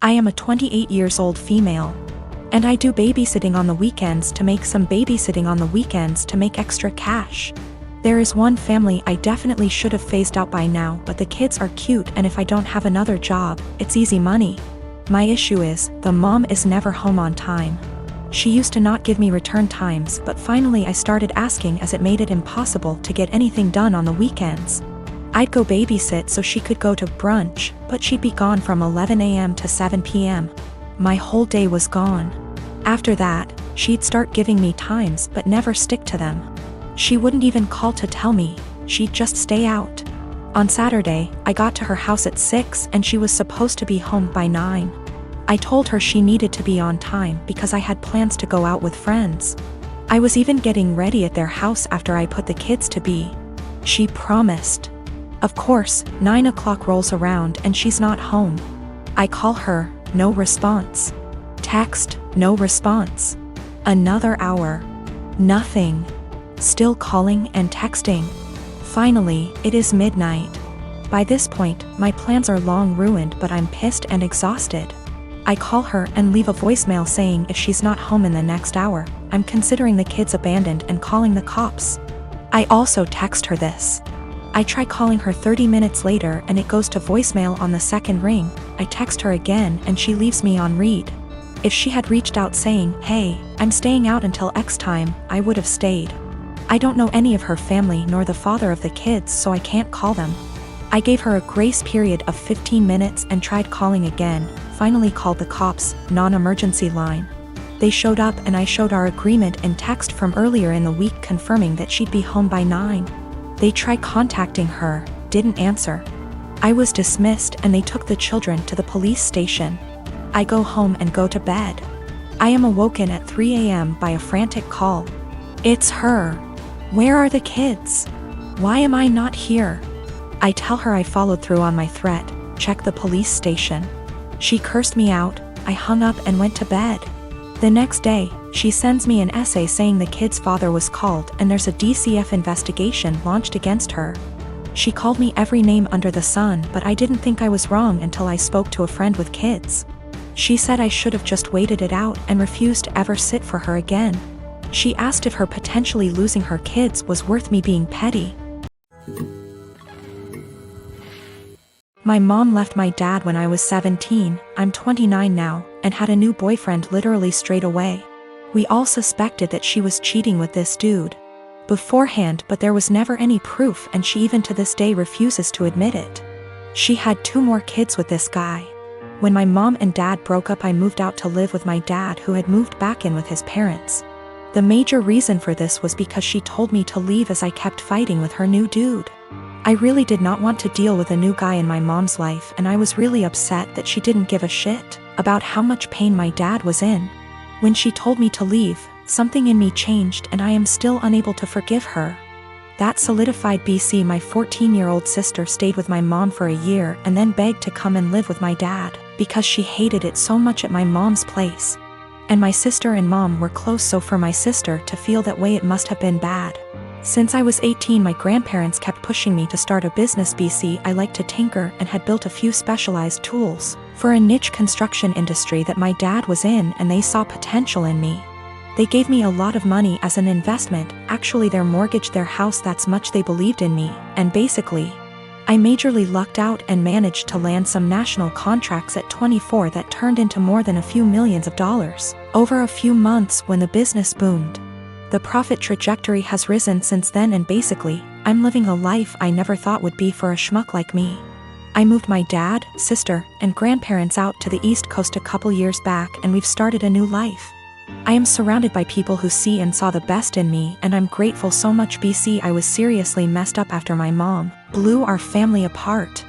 I am a 28 years old female. And I do babysitting on the weekends to make extra cash. There is one family I definitely should have phased out by now, but the kids are cute, and if I don't have another job, it's easy money. My issue is, the mom is never home on time. She used to not give me return times, but finally I started asking as it made it impossible to get anything done on the weekends. I'd go babysit so she could go to brunch, but she'd be gone from 11 a.m. to 7 p.m. My whole day was gone. After that, she'd start giving me times but never stick to them. She wouldn't even call to tell me, she'd just stay out. On Saturday, I got to her house at 6 and she was supposed to be home by 9. I told her she needed to be on time because I had plans to go out with friends. I was even getting ready at their house after I put the kids to bed. She promised. Of course, 9 o'clock rolls around and she's not home. I call her, no response. Text, no response. Another hour. Nothing. Still calling and texting. Finally, it is midnight. By this point, my plans are long ruined, but I'm pissed and exhausted. I call her and leave a voicemail saying if she's not home in the next hour, I'm considering the kids abandoned and calling the cops. I also text her this. I try calling her 30 minutes later and it goes to voicemail on the second ring. I text her again and she leaves me on read. If she had reached out saying, hey, I'm staying out until X time, I would have stayed. I don't know any of her family nor the father of the kids, so I can't call them. I gave her a grace period of 15 minutes and tried calling again, finally called the cops, non-emergency line. They showed up and I showed our agreement in text from earlier in the week confirming that she'd be home by 9. They tried contacting her, didn't answer. I was dismissed and they took the children to the police station. I go home and go to bed. I am awoken at 3 a.m. by a frantic call. It's her. Where are the kids? Why am I not here? I tell her I followed through on my threat, check the police station. She cursed me out, I hung up and went to bed. The next day, she sends me an essay saying the kid's father was called and there's a DCF investigation launched against her. She called me every name under the sun, but I didn't think I was wrong until I spoke to a friend with kids. She said I should have just waited it out and refused to ever sit for her again. She asked if her potentially losing her kids was worth me being petty. My mom left my dad when I was 17, I'm 29 now, and had a new boyfriend literally straight away. We all suspected that she was cheating with this dude beforehand, but there was never any proof and she even to this day refuses to admit it. She had 2 more kids with this guy. When my mom and dad broke up, I moved out to live with my dad who had moved back in with his parents. The major reason for this was because she told me to leave as I kept fighting with her new dude. I really did not want to deal with a new guy in my mom's life, and I was really upset that she didn't give a shit about how much pain my dad was in. When she told me to leave, something in me changed and I am still unable to forgive her. That solidified BC. My 14-year-old sister stayed with my mom for a year and then begged to come and live with my dad because she hated it so much at my mom's place. And my sister and mom were close, so for my sister to feel that way, it must have been bad. Since I was 18, my grandparents kept pushing me to start a business. BC. I liked to tinker and had built a few specialized tools for a niche construction industry that my dad was in, and they saw potential in me. They gave me a lot of money as an investment, actually they mortgaged their house, that's much they believed in me, and basically, I majorly lucked out and managed to land some national contracts at 24 that turned into more than a few millions of dollars over a few months when the business boomed. The profit trajectory has risen since then, and basically, I'm living a life I never thought would be for a schmuck like me. I moved my dad, sister, and grandparents out to the East Coast a couple years back, and we've started a new life. I am surrounded by people who see and saw the best in me, and I'm grateful so much. BC. I was seriously messed up after my mom blew our family apart.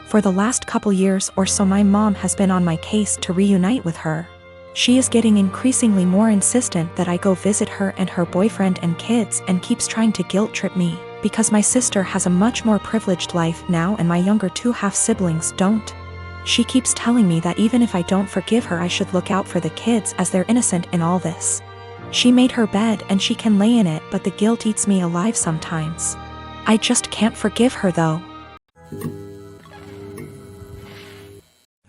For the last couple years or so, my mom has been on my case to reunite with her. She is getting increasingly more insistent that I go visit her and her boyfriend and kids, and keeps trying to guilt trip me because my sister has a much more privileged life now and my younger 2 half-siblings don't. She keeps telling me that even if I don't forgive her, I should look out for the kids as they're innocent in all this. She made her bed and she can lay in it, but the guilt eats me alive sometimes. I just can't forgive her though.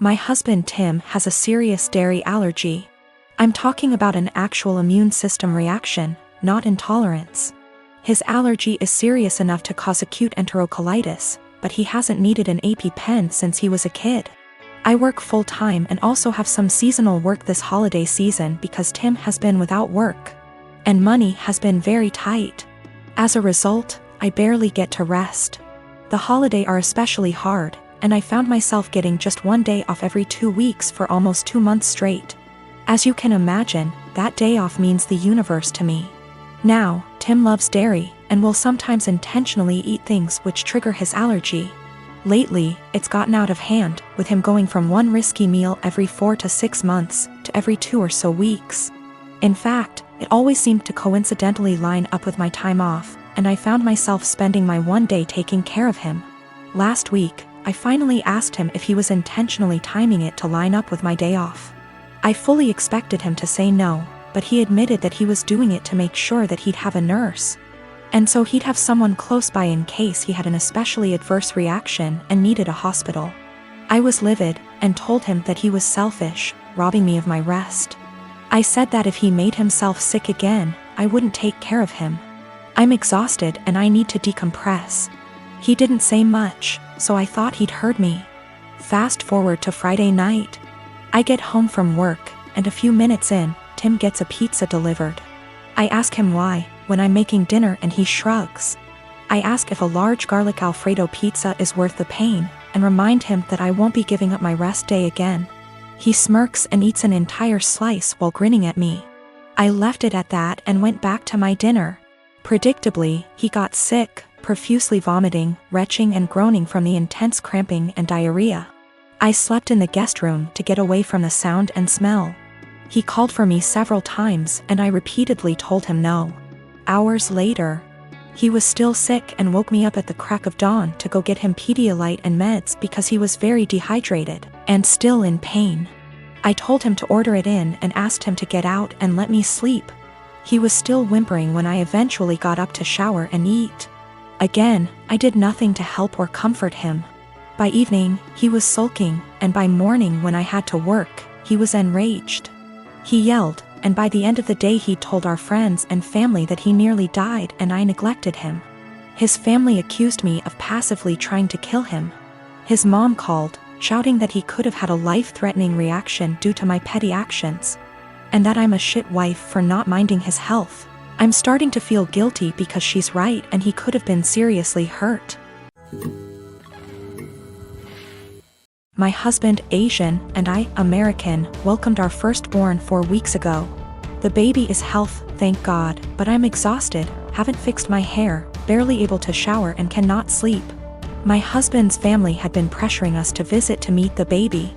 My husband Tim has a serious dairy allergy. I'm talking about an actual immune system reaction, not intolerance. His allergy is serious enough to cause acute enterocolitis, but he hasn't needed an EpiPen since he was a kid. I work full-time and also have some seasonal work this holiday season because Tim has been without work. And money has been very tight. As a result, I barely get to rest. The holidays are especially hard, and I found myself getting just one day off every 2 weeks for almost 2 months straight. As you can imagine, that day off means the universe to me. Now, Tim loves dairy, and will sometimes intentionally eat things which trigger his allergy. Lately, it's gotten out of hand, with him going from one risky meal every 4 to 6 months, to every 2 or so weeks. In fact, it always seemed to coincidentally line up with my time off, and I found myself spending my one day taking care of him. Last week, I finally asked him if he was intentionally timing it to line up with my day off. I fully expected him to say no, but he admitted that he was doing it to make sure that he'd have a nurse. And so he'd have someone close by in case he had an especially adverse reaction and needed a hospital. I was livid, and told him that he was selfish, robbing me of my rest. I said that if he made himself sick again, I wouldn't take care of him. I'm exhausted and I need to decompress. He didn't say much, so I thought he'd heard me. Fast forward to Friday night. I get home from work, and a few minutes in, Tim gets a pizza delivered. I ask him why, when I'm making dinner, and he shrugs. I ask if a large garlic Alfredo pizza is worth the pain, and remind him that I won't be giving up my rest day again. He smirks and eats an entire slice while grinning at me. I left it at that and went back to my dinner. Predictably, he got sick, profusely vomiting, retching and groaning from the intense cramping and diarrhea. I slept in the guest room to get away from the sound and smell. He called for me several times and I repeatedly told him no. Hours later, he was still sick and woke me up at the crack of dawn to go get him Pedialyte and meds because he was very dehydrated and still in pain. I told him to order it in and asked him to get out and let me sleep. He was still whimpering when I eventually got up to shower and eat. Again, I did nothing to help or comfort him. By evening, he was sulking, and by morning when I had to work, he was enraged. He yelled, and by the end of the day he told our friends and family that he nearly died and I neglected him. His family accused me of passively trying to kill him. His mom called, shouting that he could have had a life-threatening reaction due to my petty actions. And that I'm a shit wife for not minding his health. I'm starting to feel guilty because she's right and he could have been seriously hurt. My husband, Asian, and I, American, welcomed our firstborn 4 weeks ago. The baby is healthy, thank God, but I'm exhausted, haven't fixed my hair, barely able to shower and cannot sleep. My husband's family had been pressuring us to visit to meet the baby.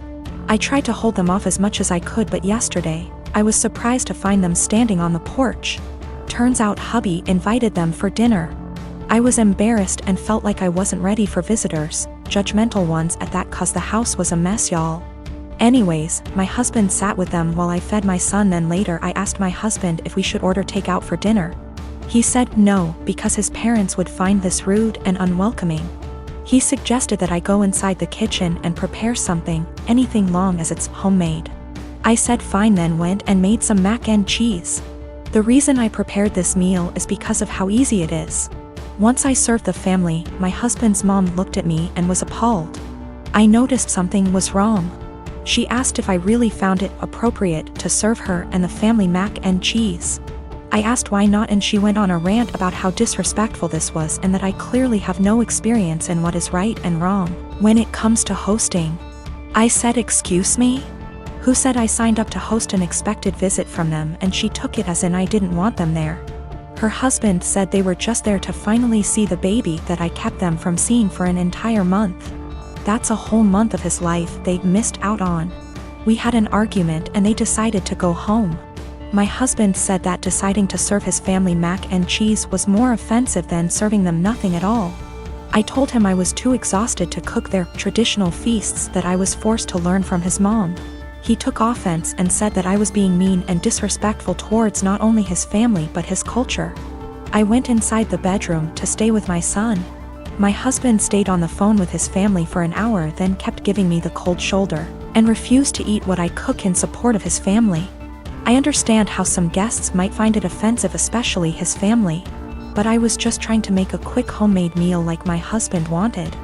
I tried to hold them off as much as I could, but yesterday, I was surprised to find them standing on the porch. Turns out hubby invited them for dinner. I was embarrassed and felt like I wasn't ready for visitors, judgmental ones at that, cause the house was a mess, y'all. Anyways, my husband sat with them while I fed my son. Then later I asked my husband if we should order takeout for dinner. He said no, because his parents would find this rude and unwelcoming. He suggested that I go inside the kitchen and prepare something, anything long as it's homemade. I said fine, then went and made some mac and cheese. The reason I prepared this meal is because of how easy it is. Once I served the family, my husband's mom looked at me and was appalled. I noticed something was wrong. She asked if I really found it appropriate to serve her and the family mac and cheese. I asked why not, and she went on a rant about how disrespectful this was and that I clearly have no experience in what is right and wrong when it comes to hosting. I said, excuse me? Who said I signed up to host an expected visit from them? And she took it as in I didn't want them there. Her husband said they were just there to finally see the baby that I kept them from seeing for an entire month. That's a whole month of his life they'd missed out on. We had an argument and they decided to go home. My husband said that deciding to serve his family mac and cheese was more offensive than serving them nothing at all. I told him I was too exhausted to cook their traditional feasts that I was forced to learn from his mom. He took offense and said that I was being mean and disrespectful towards not only his family but his culture. I went inside the bedroom to stay with my son. My husband stayed on the phone with his family for an hour, then kept giving me the cold shoulder. and refuse to eat what I cook in support of his family. I understand how some guests might find it offensive, especially his family, but I was just trying to make a quick homemade meal like my husband wanted.